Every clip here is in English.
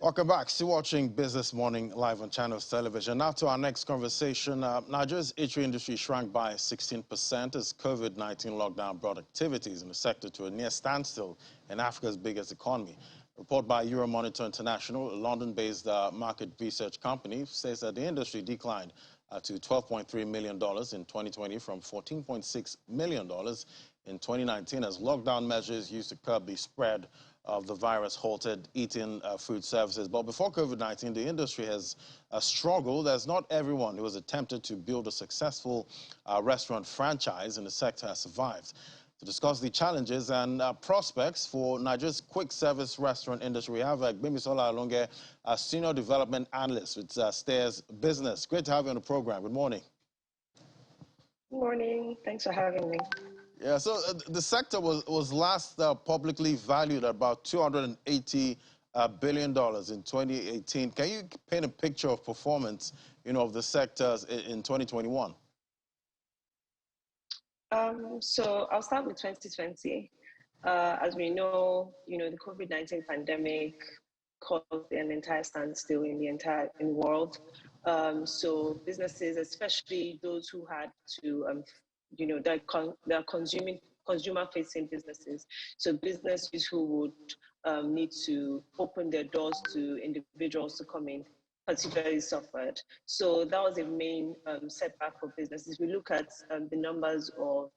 Welcome back. Still watching Business Morning live on Channels Television. Now to our next conversation. Nigeria's eatery industry shrank by 16% as COVID-19 lockdown brought activities in the sector to a near standstill in Africa's biggest economy. A report by Euromonitor International, a London-based market research company, says that the industry declined to $12.3 million in 2020 from $14.6 million in 2019 as lockdown measures used to curb the spread of the virus halted eating food services. But before COVID-19, the industry has struggled as not everyone who has attempted to build a successful restaurant franchise in the sector has survived. To discuss the challenges and prospects for Nigeria's quick service restaurant industry, we have Gbemisola Alonge, a senior development analyst with Stairs Business. Great to have you on the program. Good morning. Good morning. Thanks for having me. Yeah, so the sector was last publicly valued at about $280 billion in 2018. Can you paint a picture of performance, of the sectors in 2021? So I'll start with 2020. As we know, the COVID-19 pandemic caused an entire standstill in the world. So businesses, especially those who had to they're consumer-facing businesses. So businesses who would need to open their doors to individuals to come in, particularly suffered. So that was a main setback for businesses. We look at the numbers of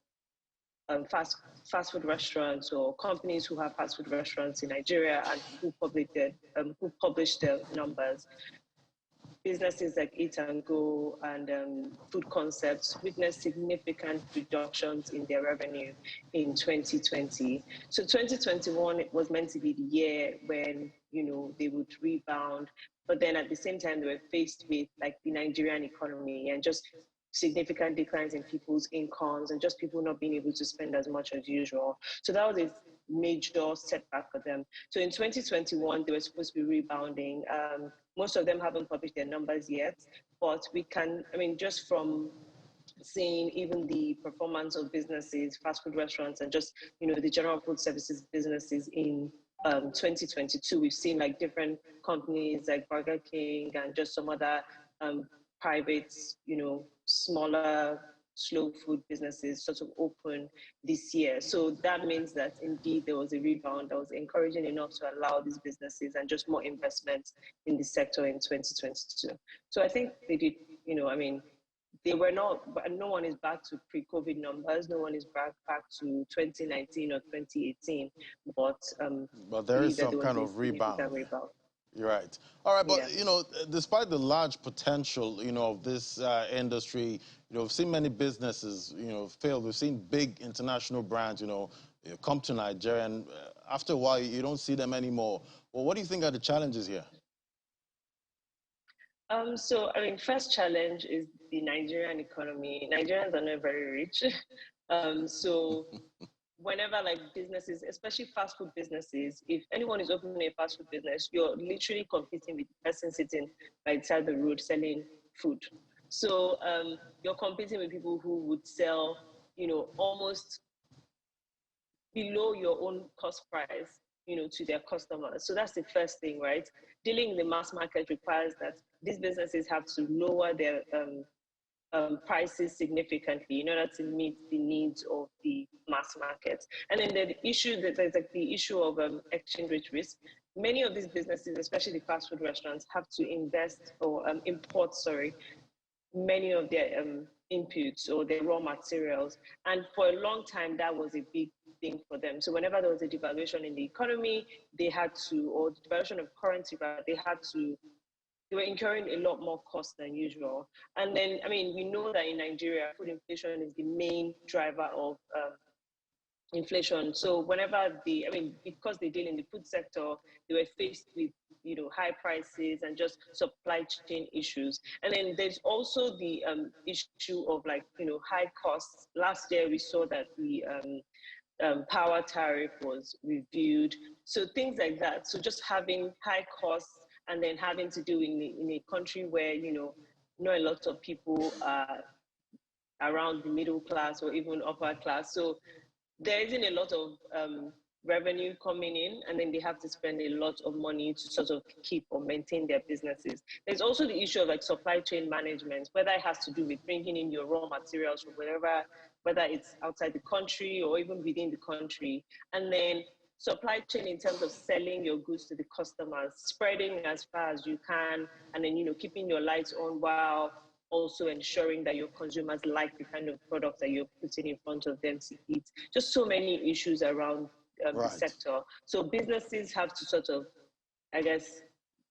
fast food restaurants or companies who have fast food restaurants in Nigeria and who publish their numbers. Businesses like Eat and Go and food concepts witnessed significant reductions in their revenue in 2020. So 2021 was meant to be the year when they would rebound, but then at the same time they were faced with like the Nigerian economy and just significant declines in people's incomes and just people not being able to spend as much as usual. So that was a major setback for them. So in 2021, they were supposed to be rebounding. Most of them haven't published their numbers yet, but just from seeing even the performance of businesses, fast food restaurants, and just, the general food services businesses in 2022, we've seen like different companies like Burger King and just some other private, smaller, slow food businesses sort of open this year. So that means that indeed there was a rebound that was encouraging enough to allow these businesses and just more investment in the sector in 2022. So I think they did, they were not, but no one is back to pre-COVID numbers. No one is back to 2019 or 2018. But there is some kind of rebound. You're right. All right, but despite the large potential, of this industry, we've seen many businesses, fail. We've seen big international brands, come to Nigeria, and after a while, you don't see them anymore. Well, what do you think are the challenges here? First challenge is the Nigerian economy. Nigerians are not very rich, whenever like businesses, especially fast food businesses, if anyone is opening a fast food business, you're literally competing with the person sitting right beside the road selling food. So you're competing with people who would sell, almost below your own cost price, to their customers. So that's the first thing, right? Dealing in the mass market requires that these businesses have to lower their prices significantly in order to meet the needs of the mass market. And then there's like the issue of exchange rate risk. Many of these businesses, especially the fast food restaurants, have to invest or import many of their inputs or their raw materials. And for a long time, that was a big thing for them. So whenever there was a devaluation in the economy, or the devaluation of currency, they were incurring a lot more cost than usual. And then, we know that in Nigeria, food inflation is the main driver of inflation. So because they deal in the food sector, they were faced with, high prices and just supply chain issues. And then there's also the issue of high costs. Last year, we saw that the power tariff was reviewed. So things like that. So just having high costs and then having to do in a country where, not a lot of people are around the middle class or even upper class. So there isn't a lot of revenue coming in, and then they have to spend a lot of money to sort of keep or maintain their businesses. There's also the issue of like supply chain management, whether it has to do with bringing in your raw materials from wherever, whether it's outside the country or even within the country. And then supply chain in terms of selling your goods to the customers, spreading as far as you can, and then, keeping your lights on while also ensuring that your consumers like the kind of products that you're putting in front of them to eat. Just so many issues around the Right. sector. So businesses have to sort of, I guess,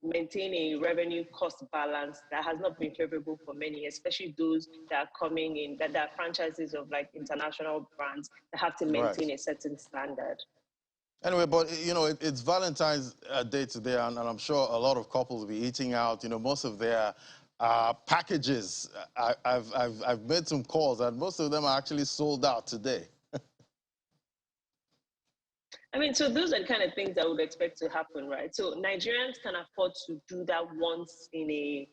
maintain a revenue cost balance that has not been favorable for many, especially those that are coming in, that are franchises of like international brands that have to Right. maintain a certain standard. Anyway, but it's Valentine's Day today, and I'm sure a lot of couples will be eating out. Most of their packages. I've made some calls, and most of them are actually sold out today. I mean, so those are the kind of things I would expect to happen, right? So Nigerians can afford to do that once in a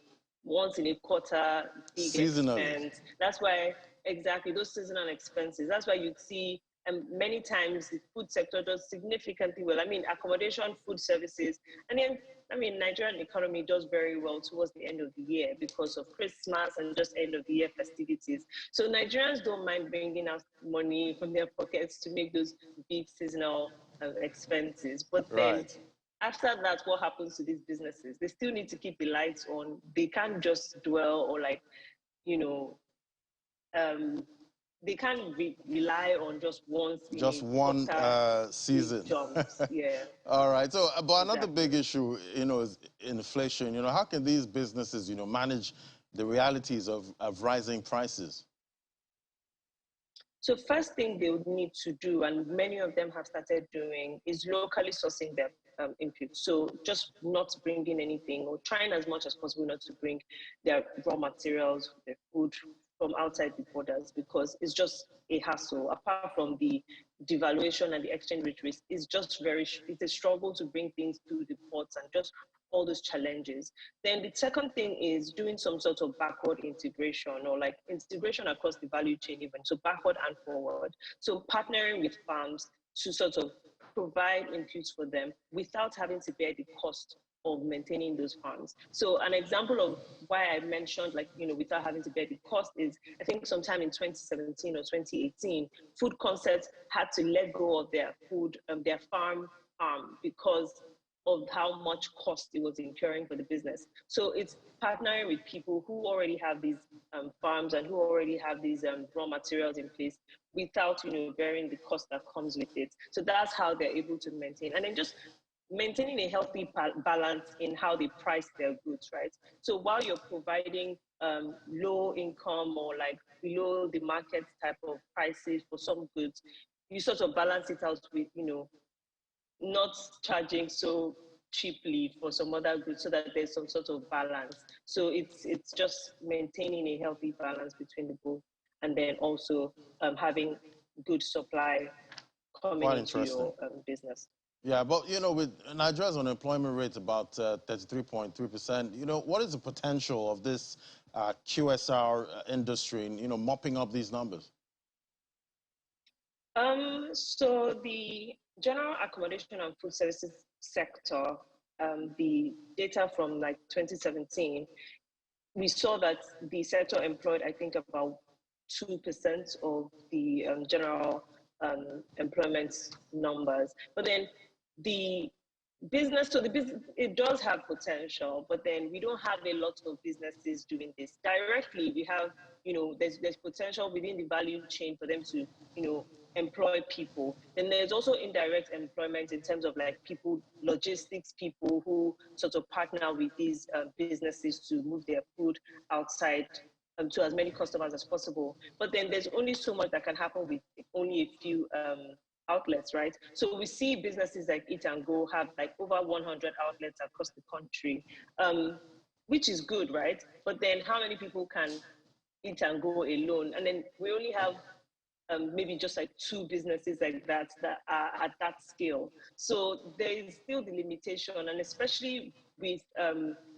quarter big Seasonally. expense. That's why exactly those seasonal expenses. That's why you'd see many times the food sector does significantly well. I mean, accommodation, food services, and then Nigerian economy does very well towards the end of the year because of Christmas and just end of the year festivities. So Nigerians don't mind bringing out money from their pockets to make those big seasonal expenses. But then Right. after that, what happens to these businesses? They still need to keep the lights on. They can't just dwell or you know, um, they can't rely on just once in Just a one quarter big season. jumps. Yeah, All right. So, but another big exactly. issue, is inflation. How can these businesses, manage the realities of rising prices? So first thing they would need to do, and many of them have started doing, is locally sourcing their inputs. So just not bringing anything or trying as much as possible not to bring their raw materials, their food from outside the borders because it's just a hassle. Apart from the devaluation and the exchange rate risk, it's a struggle to bring things through the ports and just all those challenges. Then the second thing is doing some sort of backward integration or like integration across the value chain even, so backward and forward. So partnering with farms to sort of provide inputs for them without having to bear the cost of maintaining those farms. So an example of why I mentioned without having to bear the cost is I think sometime in 2017 or 2018, Food Concepts had to let go of their their farm because of how much cost it was incurring for the business. So it's partnering with people who already have these farms and who already have these raw materials in place without bearing the cost that comes with it. So that's how they're able to maintain, and then just maintaining a healthy balance in how they price their goods, right? So while you're providing low income or like below the market type of prices for some goods, you sort of balance it out with not charging so cheaply for some other goods so that there's some sort of balance. So it's just maintaining a healthy balance between the both, and then also having good supply coming Quite into interesting. your business. Yeah, but with Nigeria's unemployment rate about 33.3%, what is the potential of this QSR industry in mopping up these numbers? So the general accommodation and food services sector, the data from like 2017, we saw that the sector employed, I think, about 2% of the general employment numbers. But then the business, it does have potential, but then we don't have a lot of businesses doing this directly. We have, there's potential within the value chain for them to, employ people. Then there's also indirect employment in terms of like people, logistics people who sort of partner with these businesses to move their food outside to as many customers as possible. But then there's only so much that can happen with only a few outlets, right? So we see businesses like Eat and Go have like over 100 outlets across the country, which is good, right? But then how many people can Eat and Go alone? And then we only have maybe just like two businesses like that are at that scale. So there is still the limitation, and especially with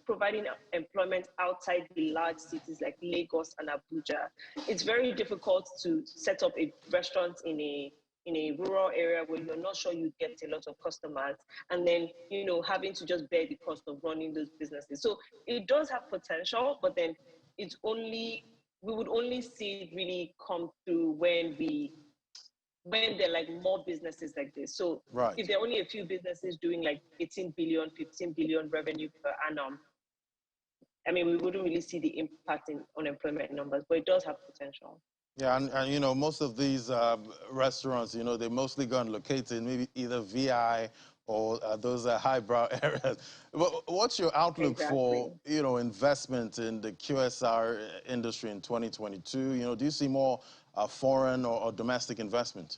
providing employment outside the large cities like Lagos and Abuja, it's very difficult to set up a restaurant in a in a rural area where you're not sure you get a lot of customers, and then, having to just bear the cost of running those businesses. So it does have potential, but then we would only see it really come through when there are like more businesses like this. So Right. if there are only a few businesses doing like 18 billion, 15 billion revenue per annum, I mean, we wouldn't really see the impact in unemployment numbers, but it does have potential. Yeah, and most of these restaurants, they mostly gone located maybe either VI or those highbrow areas. What's your outlook for, Exactly. investment in the QSR industry in 2022? Do you see more foreign or domestic investment?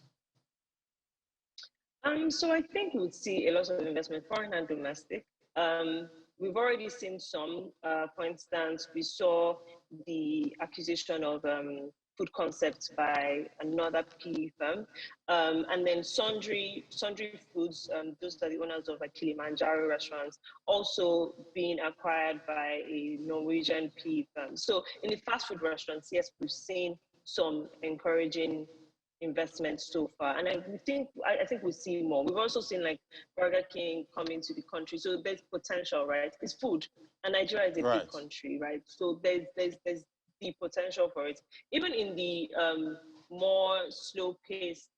So I think we would see a lot of investment, foreign and domestic. We've already seen some. For instance, we saw the acquisition of Food Concepts by another PE firm, and then Sundry Foods. Those are the owners of like Kilimanjaro restaurants, also being acquired by a Norwegian PE firm. So in the fast food restaurants, yes, we've seen some encouraging investments so far, and I think we'll see more. We've also seen like Burger King come into the country, so there's potential, right? It's food, and Nigeria is a big Right. country, right? So there's the potential for it. Even in the more slow-paced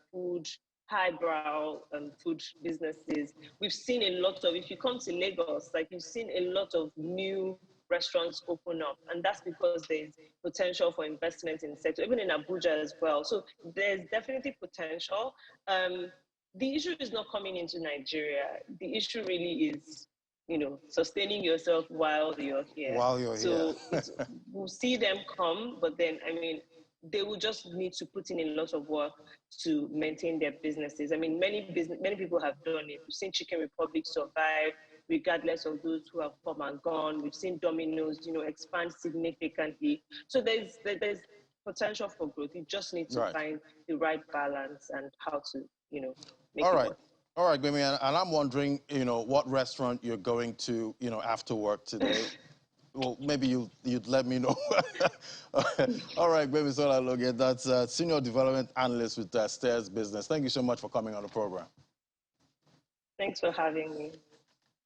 food, highbrow food businesses, we've seen a lot of. If you come to Lagos, like you've seen a lot of new restaurants open up, and that's because there's potential for investment in the sector, even in Abuja as well. So there's definitely potential. The issue is not coming into Nigeria. The issue really is, sustaining yourself while you're here. While you're here. So we'll see them come, but then, I mean, they will just need to put in a lot of work to maintain their businesses. I mean, many people have done it. We've seen Chicken Republic survive regardless of those who have come and gone. We've seen Domino's, expand significantly. So there's potential for growth. You just need to Right. find the right balance and how to, make All it right. work. All right, Gbemi, and I'm wondering, what restaurant you're going to, after work today. Well, maybe you'd let me know. All right, Gbemi Sola Loge, that's Senior Development Analyst with Stairs Business. Thank you so much for coming on the program. Thanks for having me.